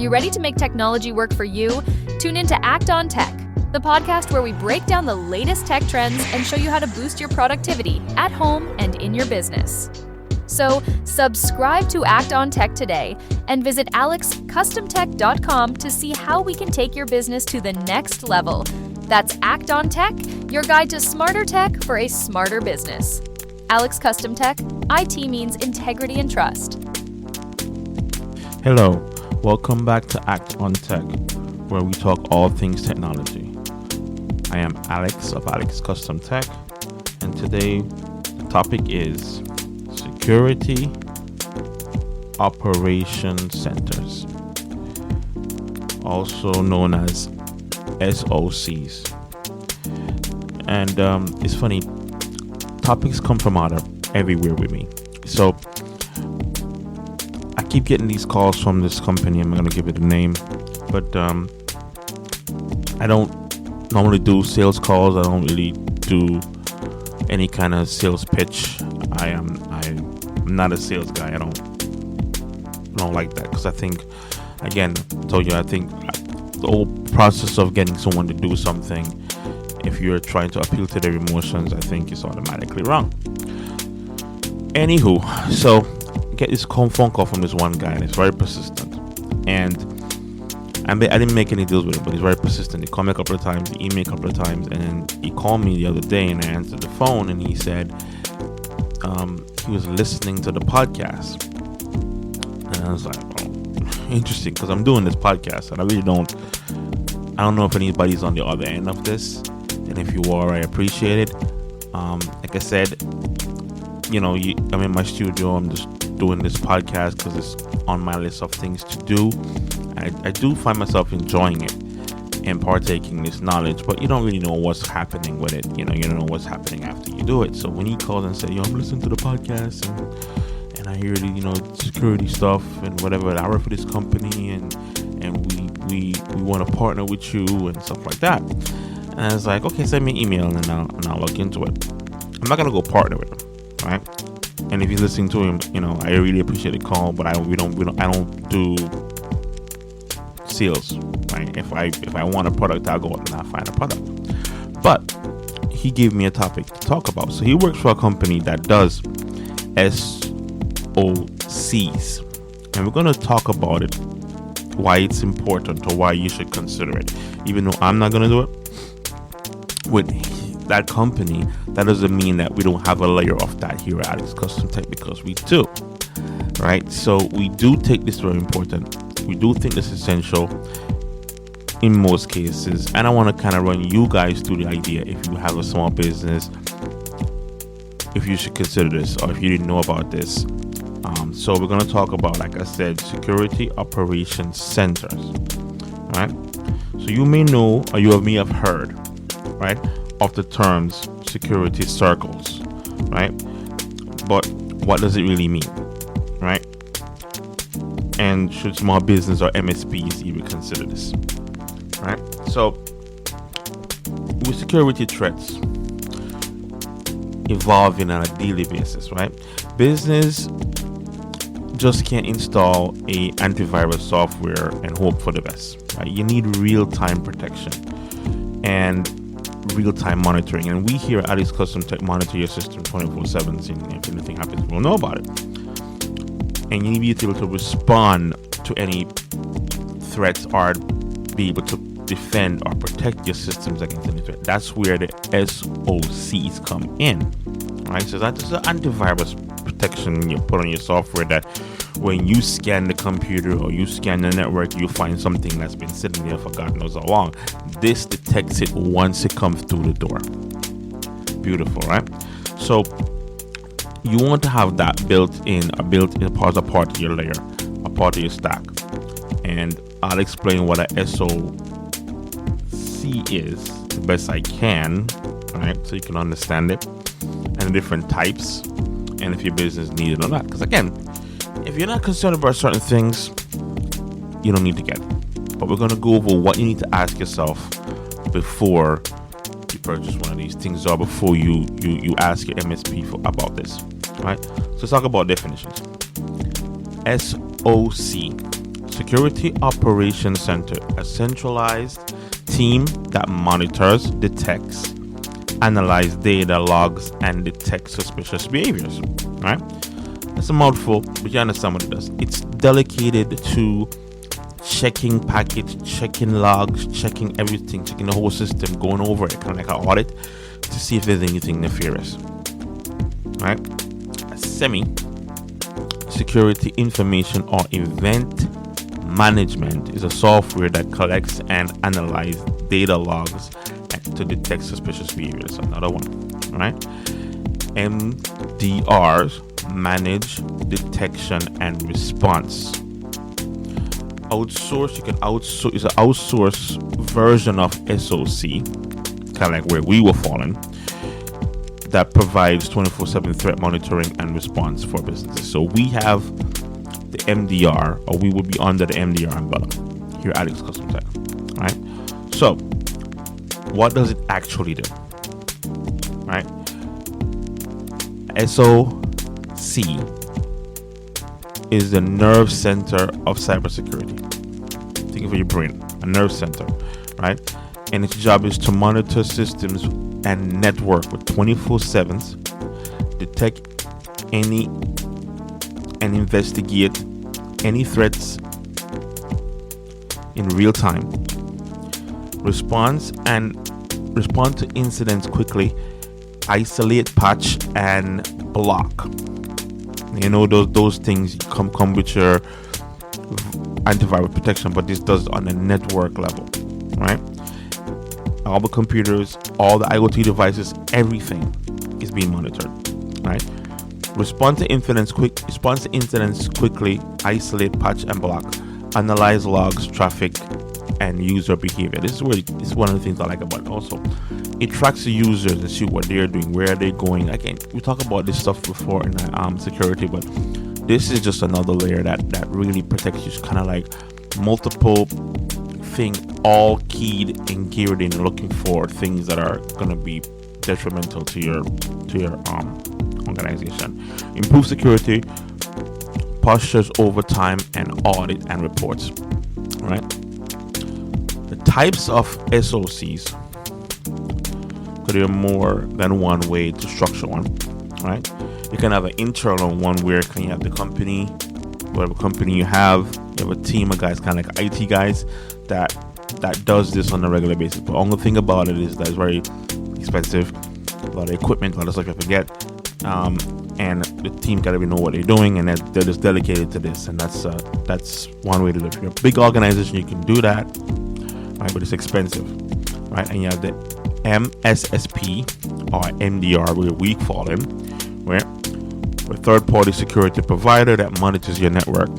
you ready to make technology work for you? Tune in to Act on Tech, the podcast where we break down the latest tech trends and show you how to boost your productivity at home and in your business. So, subscribe to Act on Tech today and visit alexcustomtech.com to see how we can take your business to the next level. That's Act on Tech, your guide to smarter tech for a smarter business. Alex Custom Tech, IT means integrity and trust. Hello, welcome back to Act on Tech, where we talk all things technology. I am Alex of Alex Custom Tech, and today the topic is Security Operation Centers, also known as SOCs. And it's funny, topics come from out of everywhere with me. So I keep getting these calls from this company. I'm not going to give it a name, but I don't normally do sales calls. I don't really do any kind of sales pitch. I'm not a sales guy. I don't like that, because I think, again, I told you, I think the whole process of getting someone to do something, if you're trying to appeal to their emotions, I think it's automatically wrong. Anywho, so get this phone call from this one guy, and it's very persistent. And I didn't make any deals with him, but he's very persistent. He called me a couple of times, he emailed me a couple of times, and then he called me the other day, and I answered the phone, and he said he was listening to the podcast. And I was like, oh, interesting, because I'm doing this podcast, and I don't know if anybody's on the other end of this, and if you are, I appreciate it. Like I said, I'm in my studio, I'm just doing this podcast because it's on my list of things to do. I do find myself enjoying it and partaking this knowledge, but you don't really know what's happening with it. You don't know what's happening after you do it. So when he calls and says, I'm listening to the podcast and I hear the security stuff and whatever, I work for this company and we want to partner with you and stuff like that. And I was like, okay, send me an email and I'll look into it. I'm not gonna go partner with him, right? And if you're listening to him, I really appreciate the call, but I don't do sales, right? If I want a product, I'll go out and I'll find a product. But he gave me a topic to talk about. So he works for a company that does SOCs, and we're going to talk about it, why it's important or why you should consider it. Even though I'm not going to do it with that company, that doesn't mean that we don't have a layer of that here at Alex Custom Tech, because we do, right? So we do take this very important. We do think this is essential in most cases, and I want to kind of run you guys through the idea, if you have a small business, if you should consider this, or if you didn't know about this. So we're going to talk about, like I said, security operations centers, right? So you may know, or you may have heard, right, of the terms security circles, right? But what does it really mean, right? And should small business or MSPs even consider this, right? So with security threats evolving on a daily basis, right? Business just can't install a antivirus software and hope for the best, right? You need real-time protection and real-time monitoring. And we here at Alex Custom Tech monitor your system 24/7. So if anything happens, we'll know about it. And you need to be able to respond to any threats or be able to defend or protect your systems against any threat. That's where the SOCs come in, right? So that's just an antivirus protection you put on your software, that when you scan the computer or you scan the network, you find something that's been sitting there for God knows how long. This detects it once it comes through the door. Beautiful, right? So you want to have that built in as a part of your layer, a part of your stack. And I'll explain what a SOC is the best I can, right? So you can understand it and the different types, and if your business needs it or not. Because again, if you're not concerned about certain things, you don't need to get it. But we're going to go over what you need to ask yourself before you purchase one of these things, or before you ask your MSP about this, right? So let's talk about definitions. SOC, Security Operations Center, a centralized team that monitors, detects, analyzes data logs, and detects suspicious behaviors. Right? That's a mouthful, but you understand what it does. It's dedicated to checking packets, checking logs, checking everything, checking the whole system, going over it, kind of like an audit, to see if there's anything nefarious. Right? A semi-security information or event management is a software that collects and analyzes data logs to detect suspicious behaviors. Another one. Right? MDRs, manage detection and response. Outsource, you can outsource, is an outsourced version of SOC, kind of like where we were falling, that provides 24/7 threat monitoring and response for businesses. So we have the MDR, or we would be under the MDR umbrella here at Alex Custom Tech. Right? So what does it actually do? Right? SOC is the nerve center of cybersecurity. Think of your brain, a nerve center, right? And its job is to monitor systems and network with 24/7, detect any and investigate any threats in real time, respond to incidents quickly, isolate, patch, and block. You know, those things come with your antivirus protection, but this does on a network level, right? All the computers, all the IoT devices, everything is being monitored, right? Respond to incidents quickly, isolate, patch, and block, analyze logs, traffic, and user behavior. This is one of the things I like about it. Also, it tracks the users and see what they're doing, where are they going. Again, we talked about this stuff before in security, but this is just another layer that really protects you. It's kind of like multiple things, all keyed and geared in, looking for things that are going to be detrimental to your organization. Improve security postures over time, and audit and reports. Right? The types of SOCs. There are more than one way to structure one, right? You can have an internal one where you have the company, whatever company you have a team of guys, kind of like IT guys, that does this on a regular basis. But the only thing about it is that it's very expensive, a lot of equipment, a lot of stuff you have to get, and the team got to know what they're doing, and they're just dedicated to this, and that's one way to do it. If you're a big organization, you can do that, right? But it's expensive, right? And you have the MSSP or MDR, where we fall in, where we're a third-party security provider that monitors your network,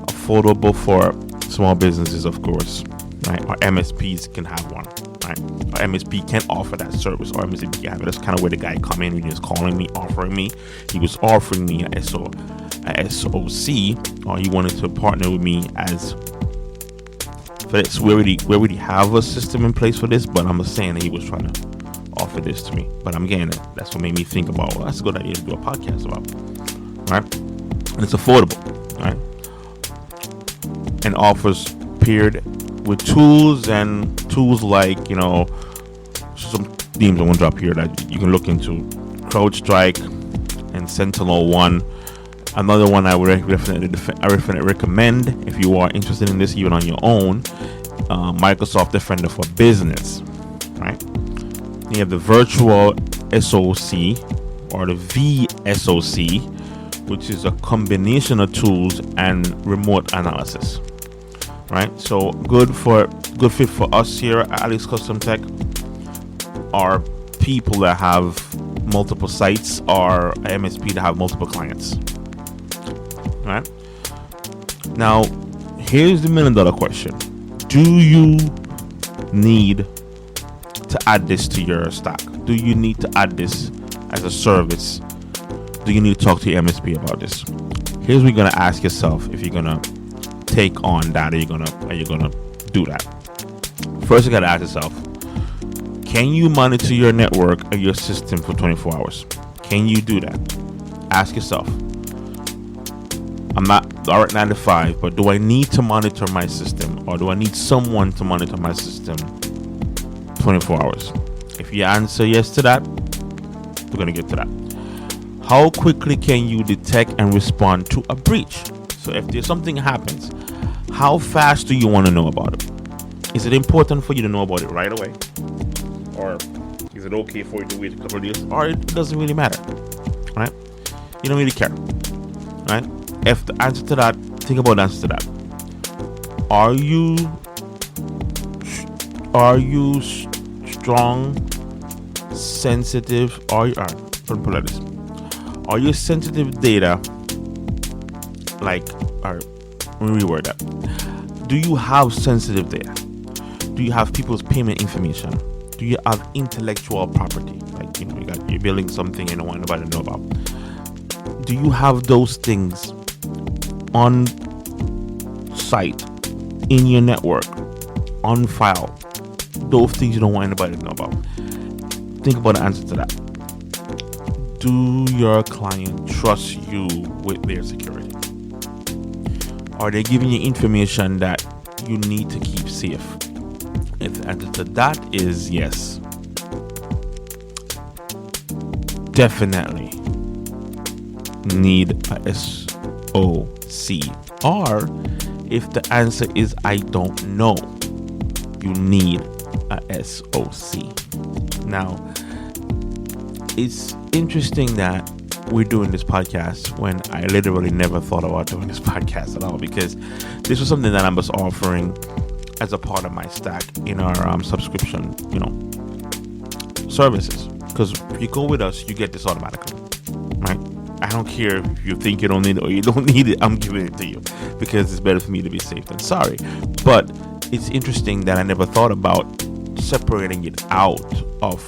affordable for small businesses, of course, right? Or MSPs can have one, right? Or MSP can offer that service, or MSP can have it. That's kind of where the guy come in. He was calling me, offering me. He was offering me a SOC, or he wanted to partner with me as. For this, we already have a system in place for this, but I'm just saying that he was trying to offer this to me. But I'm getting it. That's what made me think about, well, that's a good idea to do a podcast about, right? And it's affordable, right? And offers paired with tools like, some themes I want to drop here that you can look into: CrowdStrike and SentinelOne. Another one I would definitely recommend if you are interested in this even on your own, Microsoft Defender for Business, right? You have the virtual SOC or the VSOC, which is a combination of tools and remote analysis, right? So good fit for us here at Alex Custom Tech are people that have multiple sites, or MSP that have multiple clients. Right? Now, here's the $1 million question. Do you need to add this to your stack? Do you need to add this as a service? Do you need to talk to your MSP about this? Here's what you're gonna ask yourself if you're gonna take on that. Are you gonna do that? First, you gotta ask yourself: can you monitor your network or your system for 24 hours? Can you do that? Ask yourself. I'm not all right 9 to 5, but do I need to monitor my system, or do I need someone to monitor my system 24 hours? If you answer yes to that, we're going to get to that. How quickly can you detect and respond to a breach? So if there's something happens, how fast do you want to know about it? Is it important for you to know about it right away? Or is it okay for you to wait a couple of days? Or it doesn't really matter, right? You don't really care, right? If the answer to that, think about the answer to that. Are you strong, sensitive, or are you sensitive data? Like, or let me reword that. Do you have sensitive data? Do you have people's payment information? Do you have intellectual property? Like, you're building something you don't want anybody to know about. Do you have those things on site, in your network, on file? Those things you don't want anybody to know about. Think about the answer to that. Do your client trust you with their security? Are they giving you information that you need to keep safe? If the answer to that is yes, definitely need a SOC. Or if the answer is I don't know, you need a SOC. Now, it's interesting that we're doing this podcast when I literally never thought about doing this podcast at all, because this was something that I was offering as a part of my stack in our subscription, services. Because if you go with us, you get this automatically, right? I don't care if you think you don't need it or you don't need it. I'm giving it to you because it's better for me to be safe than sorry. But it's interesting that I never thought about separating it out of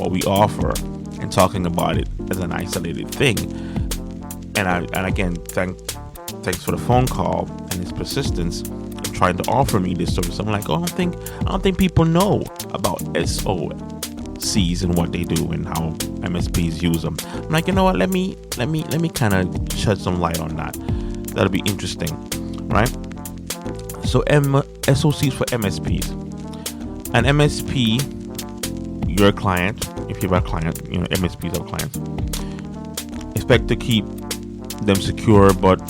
what we offer and talking about it as an isolated thing. And again, thanks for the phone call and his persistence in trying to offer me this service. I'm like, I don't think people know about SOCs and what they do and how MSPs use them. I'm like, you know what? Let me kind of shed some light on that. That'll be interesting, right? So SOCs for MSPs. An MSP, your client, if you have a client, MSPs are clients. Expect to keep them secure, but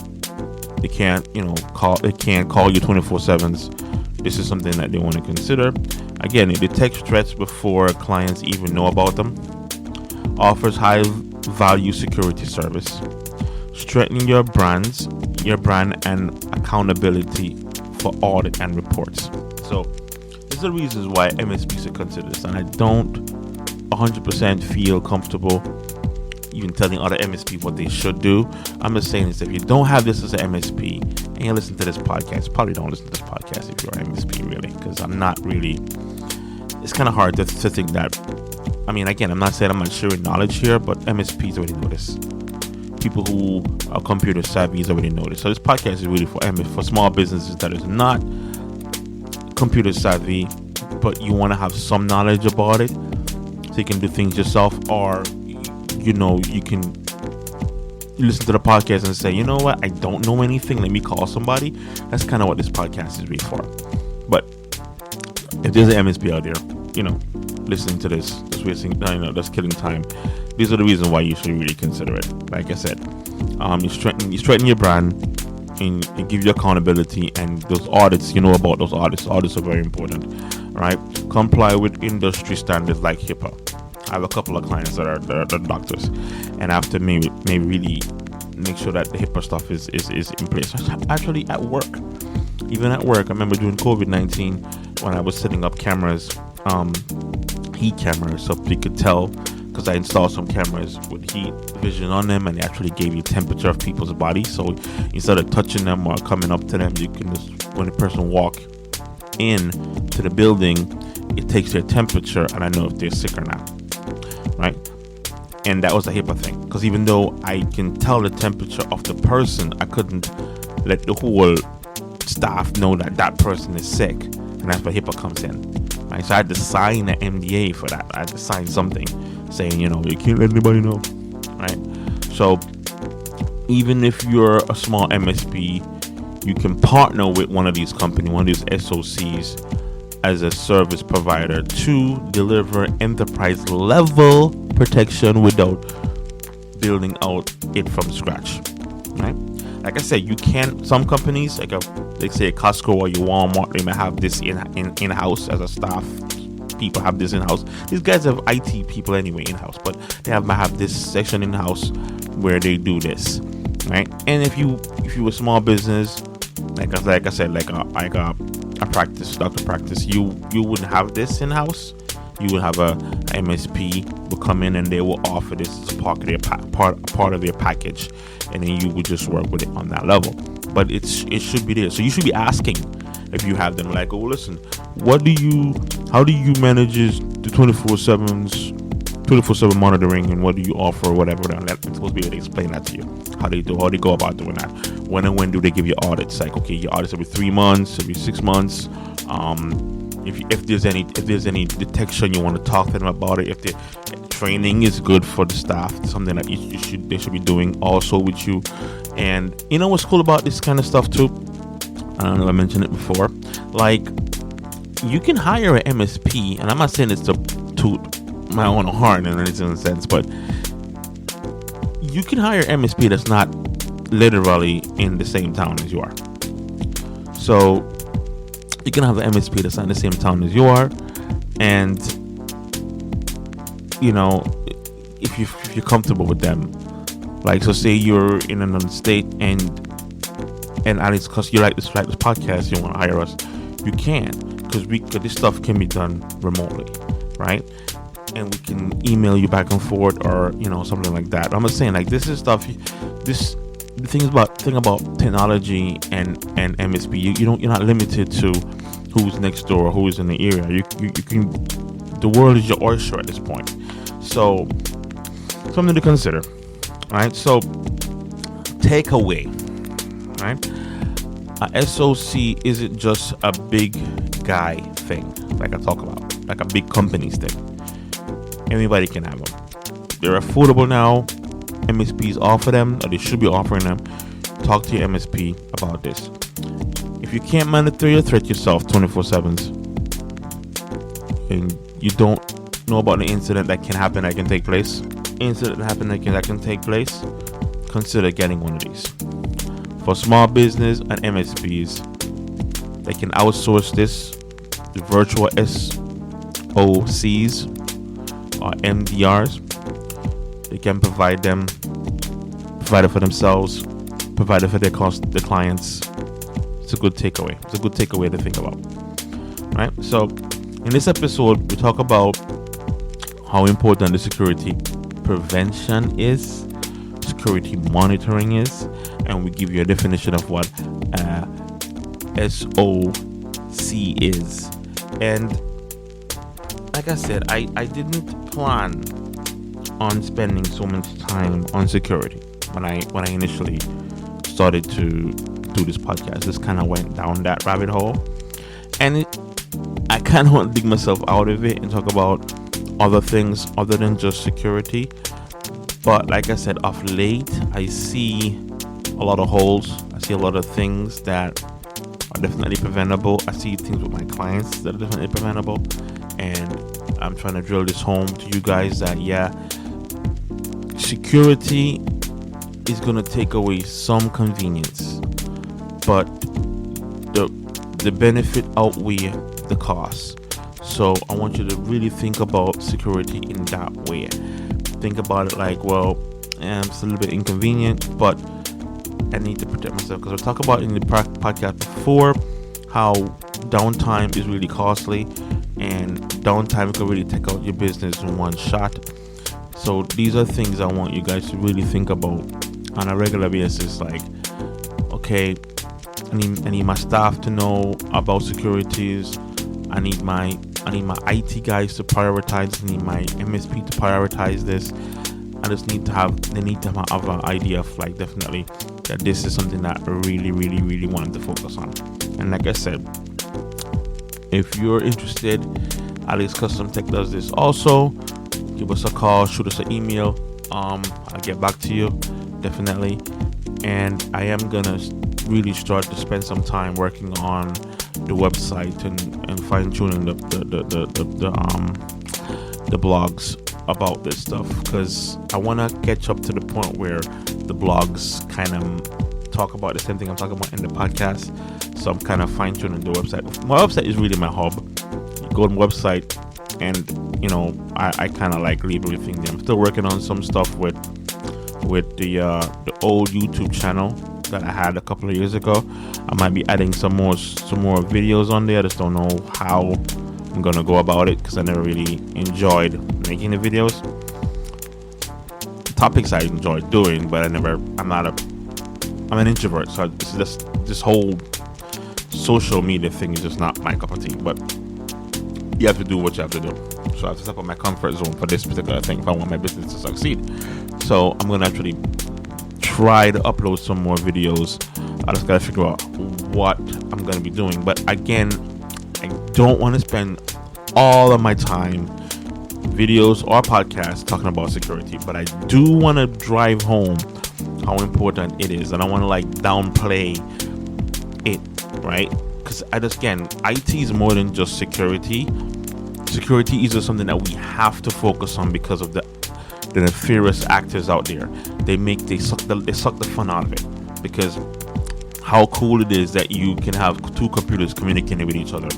they can't call you 24/7s. This is something that they want to consider. Again, it detects threats before clients even know about them. Offers high value security service. Strengthen your brand and accountability for audit and reports. So these are the reasons why MSPs are considered this, and I don't 100% feel comfortable even telling other MSP what they should do. I'm just saying is if you don't have this as an MSP and you listen to this podcast, probably don't listen to this podcast if you're an MSP, really, because I'm not really, it's kind of hard to think that. I mean, again, I'm not saying I'm not sharing knowledge here, but MSPs already know this. People who are computer savvy already know this. So this podcast is really for small businesses that is not computer savvy, but you want to have some knowledge about it so you can do things yourself, or you can listen to the podcast and say, you know what, I don't know anything, let me call somebody. That's kind of what this podcast is really for. But if there's an MSP out there, listening to this, just wasting, that's killing time, these are the reasons why you should really consider it. Like I said, you strengthen your brand, and it gives you accountability, and those audits, about those audits are very important, right? Comply with industry standards like HIPAA. I have a couple of clients that are doctors, and after maybe really make sure that the HIPAA stuff is in place. Actually, at work, I remember during COVID-19 when I was setting up cameras, heat cameras, so you could tell, because I installed some cameras with heat vision on them, and they actually gave you temperature of people's bodies. So instead of touching them or coming up to them, you can just, when the person walk in to the building, it takes their temperature, and I know if they're sick or not. Right? And that was a HIPAA thing, because even though I can tell the temperature of the person, I couldn't let the whole staff know that person is sick, and that's where HIPAA comes in. Right? So I had to sign an NDA for that. I had to sign something saying, you can't let anybody know. Right? So even if you're a small MSP, you can partner with one of these companies, one of these SOCs, as a service provider to deliver enterprise level protection without building out it from scratch, right? Like I said, you can, some companies, like let's say a Costco or your Walmart, they may have this in-house as a staff. People have this in-house. These guys have IT people anyway in-house, but they might have this section in-house where they do this, right? And if you a small business, like I said, like a doctor practice, you wouldn't have this in-house. You would have a MSP will come in and they will offer this as part of their package, and then you would just work with it on that level. But it should be there. So you should be asking if you have them, like, oh, listen, how do you manage the 24/7 monitoring, and what do you offer, whatever. They're supposed to be able to explain that to you, how they go about doing that. When do they give you audits? Like, okay, your audits every 3 months, every 6 months. If there's any detection, you want to talk to them about it. If the training is good for the staff, something that they should be doing also with you. And you know what's cool about this kind of stuff too? I don't know if I mentioned it before. Like, you can hire an MSP, and I'm not saying it's to my own horn in any sense, but you can hire an MSP that's not literally in the same town as you are. So you can have an MSP that's not in the same town as you are, and you know, if you're comfortable with them, like, so say you're in another state and at least because you like this podcast, you want to hire us, you can, because this stuff can be done remotely, right? And we can email you back and forth, or you know, something like that. I'm just saying, like, this is stuff. The thing about technology and MSP, you're not limited to who's next door or who's in the area. You can. The world is your oyster at this point. So something to consider. All right. So takeaway. Right. A SOC isn't just a big guy thing, like I talk about, like a big companies thing. Anybody can have them. They're affordable now. MSPs offer them, or they should be offering them. Talk to your MSP about this. If you can't monitor your threat yourself 24/7, and you don't know about the incident that can happen, that can take place, consider getting one of these. For small business and MSPs, they can outsource this. The virtual SOCs or MDRs, they can provide it for themselves, provide it for their clients. It's a good takeaway. It's a good takeaway to think about. Right? So in this episode, we talk about how important the security prevention is, security monitoring is, and we give you a definition of what SOC is. And like I said, I didn't plan on spending so much time on security when I initially started to do this podcast. This kind of went down that rabbit hole, and I kind of want to dig myself out of it and talk about other things other than just security. But like I said, of late, I see a lot of holes. I see a lot of things that are definitely preventable. I see things with my clients that are definitely preventable, and I'm trying to drill this home to you guys that security is going to take away some convenience, but the benefit outweigh the cost. So I want you to really think about security in that way. Think about it like, well, it's a little bit inconvenient, but I need to protect myself, because I talked about in the podcast before how downtime is really costly, and downtime can really take out your business in one shot. So these are things I want you guys to really think about on a regular basis. Like, okay, I need my staff to know about securities. I need my IT guys to prioritize. I need my MSP to prioritize this. They need to have an idea of, like, definitely that this is something that I really, really, really want to focus on. And like I said, if you're interested, Alex Custom Tech does this also. Give us a call, shoot us an email. I'll get back to you, definitely. and I am gonna really start to spend some time working on the website and fine tuning the blogs about this stuff, because I want to catch up to the point where the blogs kind of talk about the same thing I'm talking about in the podcast. So I'm kind of fine tuning the website. My website is really my hub. You go to the website, and I kind of like leave everything there. I'm still working on some stuff with the old YouTube channel that I had a couple of years ago. I might be adding some more videos on there. I just don't know how I'm gonna go about it, because I never really enjoyed making the videos. The topics I enjoyed doing, but I'm an introvert, so this whole social media thing is just not my cup of tea. But you have to do what you have to do. So I have to step out my comfort zone for this particular thing if I want my business to succeed. So I'm gonna actually try to upload some more videos. I just gotta figure out what I'm gonna be doing. But again, I don't want to spend all of my time, videos or podcasts, talking about security, but I do want to drive home how important it is, and I want to downplay it, right? Because IT is more than just security. Security is just something that we have to focus on because of the nefarious actors out there. They suck the fun out of it, because how cool it is that you can have two computers communicating with each other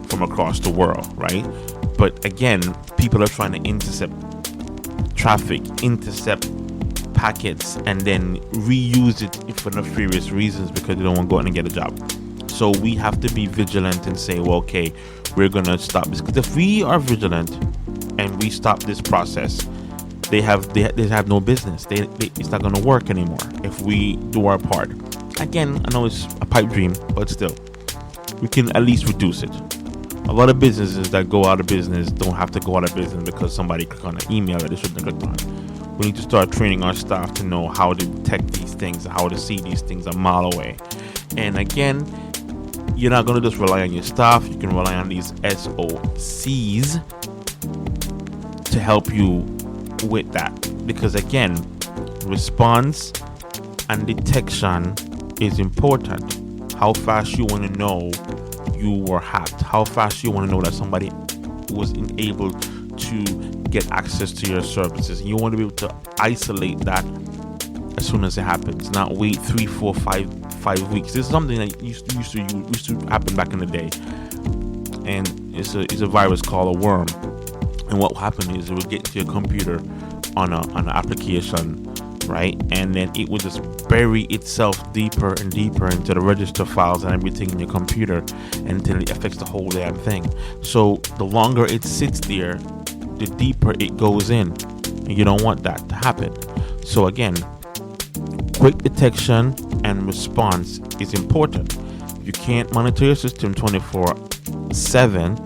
from across the world, right? But again, people are trying to intercept traffic, intercept packets, and then reuse it for nefarious reasons because they don't want to go out and get a job. So we have to be vigilant and say, well, okay, we're gonna stop this. Because if we are vigilant and we stop this process, they have no business. It's not gonna work anymore if we do our part. Again, I know it's a pipe dream, but still, we can at least reduce it. A lot of businesses that go out of business don't have to go out of business because somebody clicked on an email that they shouldn't have clicked on. We need to start training our staff to know how to detect these things, how to see these things a mile away. And again, you're not going to just rely on your staff. You can rely on these SOCs to help you with that. Because again, response and detection is important. How fast you want to know you were hacked, how fast you want to know that somebody was able to get access to your services. You want to be able to isolate that as soon as it happens, not wait 3, 4, 5 weeks. This is something that used to happen back in the day, and it's a virus called a worm. And what will happen is it will get to your computer on an application, right? And then it will just bury itself deeper and deeper into the register files and everything in your computer until it affects the whole damn thing. So the longer it sits there, the deeper it goes in, and you don't want that to happen. So again, quick detection and response is important. You can't monitor your system 24/7.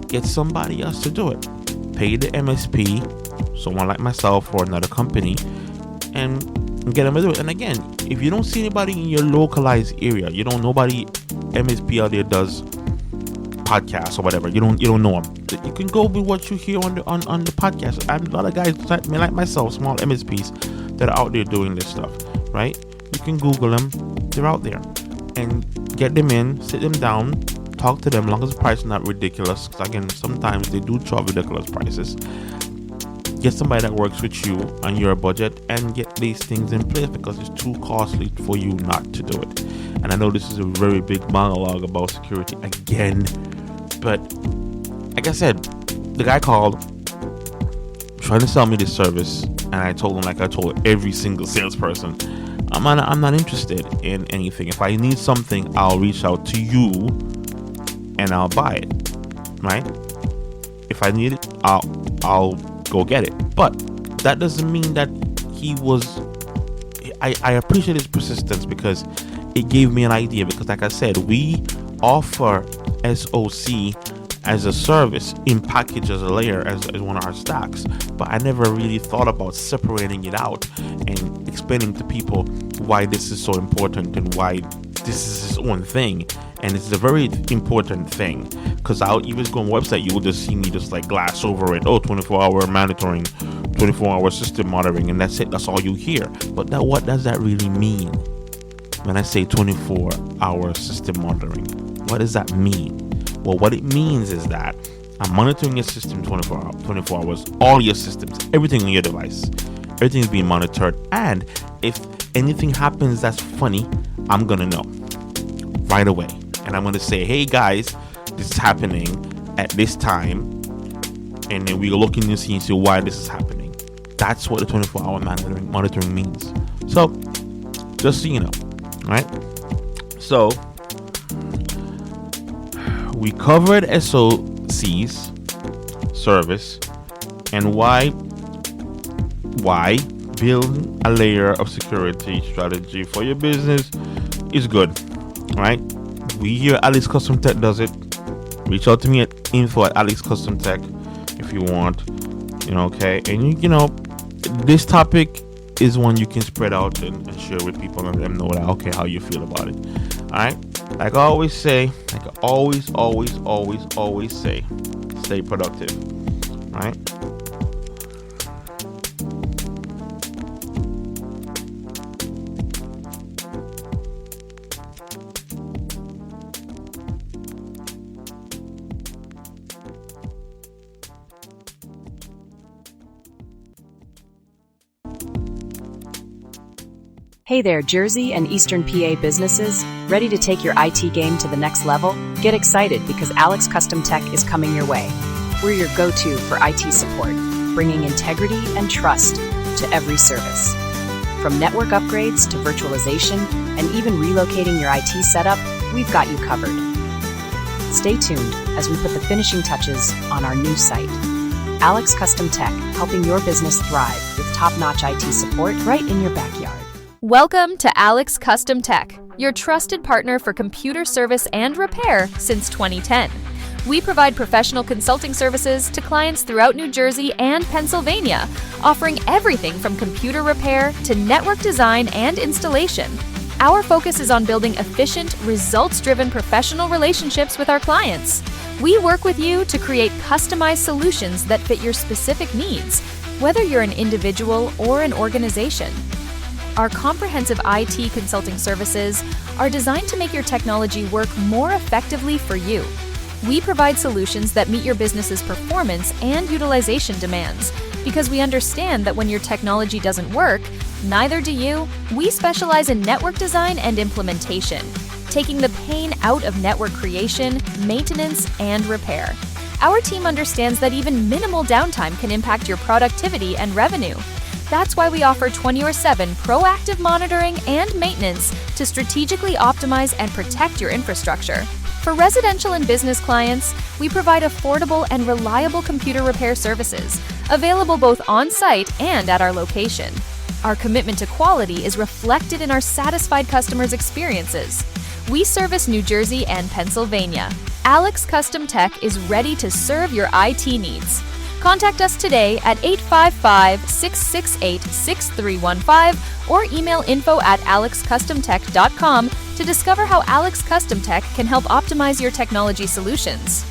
Get somebody else to do it. Pay the MSP, someone like myself or another company, and get them to do it. And again, if you don't see anybody in your localized area, nobody MSP out there does podcasts or whatever, you don't know them, you can go with what you hear on the podcast. And a lot of guys like myself, small MSPs that are out there doing this stuff, right? You can Google them, they're out there, and get them in, sit them down, talk to them, as long as the price is not ridiculous, because again, sometimes they do charge ridiculous prices. Get somebody that works with you on your budget and get these things in place, because it's too costly for you not to do it. And I know this is a very big monologue about security again, but like I said, the guy called trying to sell me this service, and I told him, like I told every single salesperson, I'm not interested in anything. If I need something, I'll reach out to you and I'll buy it, right? If I need it, I'll go get it. But that doesn't mean that he was. I appreciate his persistence, because it gave me an idea. Because like I said, we offer SOC as a service in package, as a layer, as one of our stacks. But I never really thought about separating it out and explaining to people why this is so important and why this is its own thing. And it's a very important thing, because you just go on the website, you will just see me just like glass over it. 24-hour monitoring, 24-hour system monitoring, and that's it. That's all you hear. But what does that really mean? when I say 24-hour system monitoring. What does that mean? Well, what it means is that I'm monitoring your system 24 hours, all your systems, everything on your device. Everything is being monitored. And if anything happens that's funny, I'm going to know right away. And I'm going to say, hey guys, this is happening at this time. And then we're looking to see why this is happening. That's what the 24-hour monitoring means. So, just so you know, right? So, we covered SOC's service and why building a layer of security strategy for your business is good, right? We here at Alex Custom Tech does it. Reach out to me at info@alexcustomtech if you want, okay? And you know, this topic is one you can spread out and share with people and let them know that, okay, how you feel about it. All right, like I always say, always say, stay productive, right? Hey there, Jersey and Eastern PA businesses, ready to take your IT game to the next level? Get excited because Alex Custom Tech is coming your way. We're your go-to for IT support, bringing integrity and trust to every service. From network upgrades to virtualization and even relocating your IT setup, we've got you covered. Stay tuned as we put the finishing touches on our new site. Alex Custom Tech, helping your business thrive with top-notch IT support right in your backyard. Welcome to Alex Custom Tech, your trusted partner for computer service and repair since 2010. We provide professional consulting services to clients throughout New Jersey and Pennsylvania, offering everything from computer repair to network design and installation. Our focus is on building efficient, results-driven professional relationships with our clients. We work with you to create customized solutions that fit your specific needs, whether you're an individual or an organization. Our comprehensive IT consulting services are designed to make your technology work more effectively for you. We provide solutions that meet your business's performance and utilization demands. Because we understand that when your technology doesn't work, neither do you. We specialize in network design and implementation, taking the pain out of network creation, maintenance, and repair. Our team understands that even minimal downtime can impact your productivity and revenue. That's why we offer 24/7 proactive monitoring and maintenance to strategically optimize and protect your infrastructure. For residential and business clients, we provide affordable and reliable computer repair services, available both on-site and at our location. Our commitment to quality is reflected in our satisfied customers' experiences. We service New Jersey and Pennsylvania. Alex Custom Tech is ready to serve your IT needs. Contact us today at 855-668-6315 or email info@alexcustomtech.com to discover how Alex Custom Tech can help optimize your technology solutions.